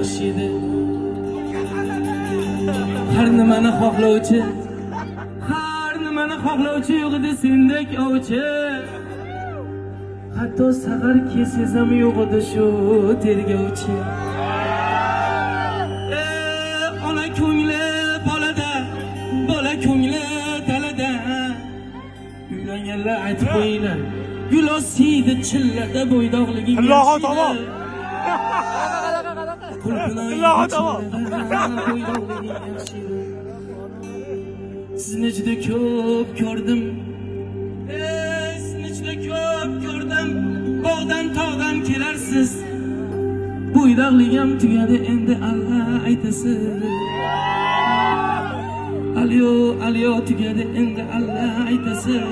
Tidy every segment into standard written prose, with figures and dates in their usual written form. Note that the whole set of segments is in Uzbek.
yaxshi edi. Har nimani xohlovchi yo'q edi sendek ovchi. Hatto sahar kelsangiz ham yo'q edi shu tergovchi. Ona ko'ngli bolada, bola ko'ngli dalada. Uylanganlar aytib qo'yinglar. Gul osiydi chillarda bo'ydoqliging yaxshi. Sizni juda ko'p ko'rdim. Sizni juda ko'p ko'rdim. Bog'dan tog'dan kelarsiz. Bo'ydoqligim tugadi endi Allah aytasiz. Alyo tugadi endi Allah aytasiz.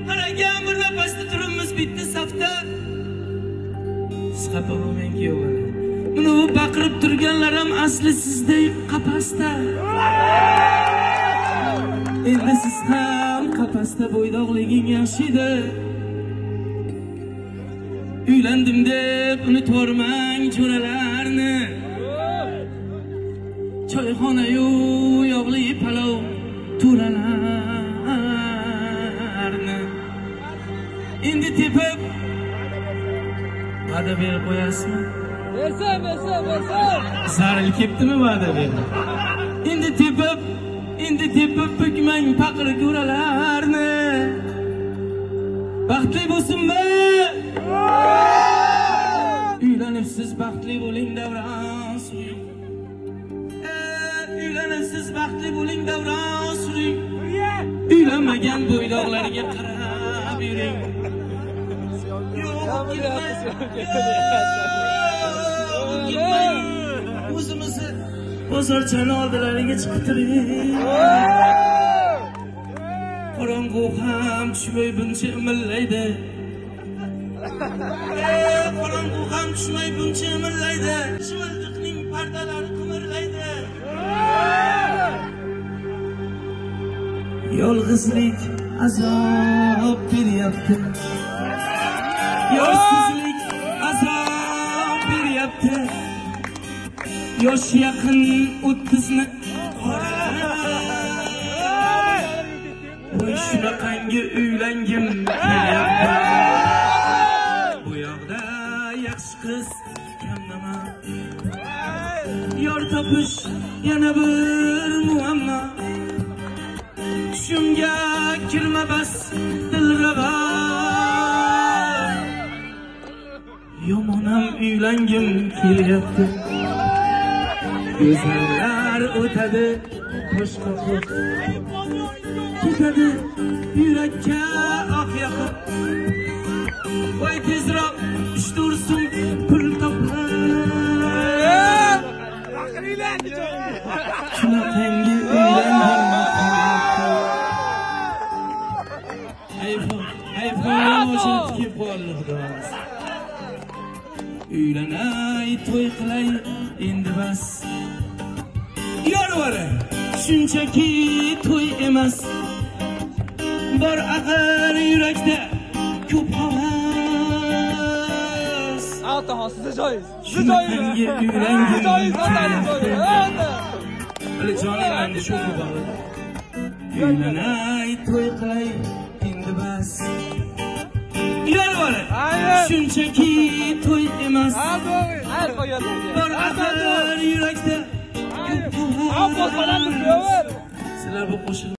Qaragan bir napasda turibmiz bitta safda. Siz xafa bo'lmang yo'g'lar. Buni baqirib turganlar ham asli sizdek qapasda. Endi siz ham qapasda bo'ydoqliging yaxshida. Uylandim deb unutvormang jo'ralarni. Choyxona-yu yog'li palov turalarni. Endi tepib va'da berib qo'yasizmi? Bersin. Zaril ketdimi va'da berib? Endi tepib bukmang paqir ko'ralarni. Baxtli bo'lsinmi? Uylanibsiz baxtli bo'ling davron suring. Uylanibsiz baxtli bo'ling davron suring. Uylanmagan bo'ydoqlarga qarab yuring. O'zimizni bozorchani oldilariga chiqib turing. Qorong'u ham tushmay buncha imillaydi. Qorong'u ham tushmay buncha imillaydi. Shimildiqning pardalari qimirlaydi. Yolg'izlik azob beryapti. Yoshsizlik azob beryapti. Yosh yaqin 30ni qoralar. Shunaqangi uylangim kelyapti. Bu yoqda yaxshi qiz kamnama. Yor topish yana bir muammo. Tushimga kirma bas dilrabo. Yomonam uylangim kelyapti. Go'zallar o'tadi qo'shqo'q. Ketadi yurakka oq yoqib. Voy tezroq 3-4 so'm pul topib. Shunaqangi uylandim. Uylanay to'y qilay endi bas. Yorvara shunchaki to'y emas. Bor axir yurakda ko'p havas. Altaho sizga joyiz. Shunaqangi uylandim. Hali joningizni shu bor. Uylanay to'y qilay endi bas. Yorvara shunchaki to'y emas. Bor axir yurakda ko'p havas. Sizlar bu qo'shiq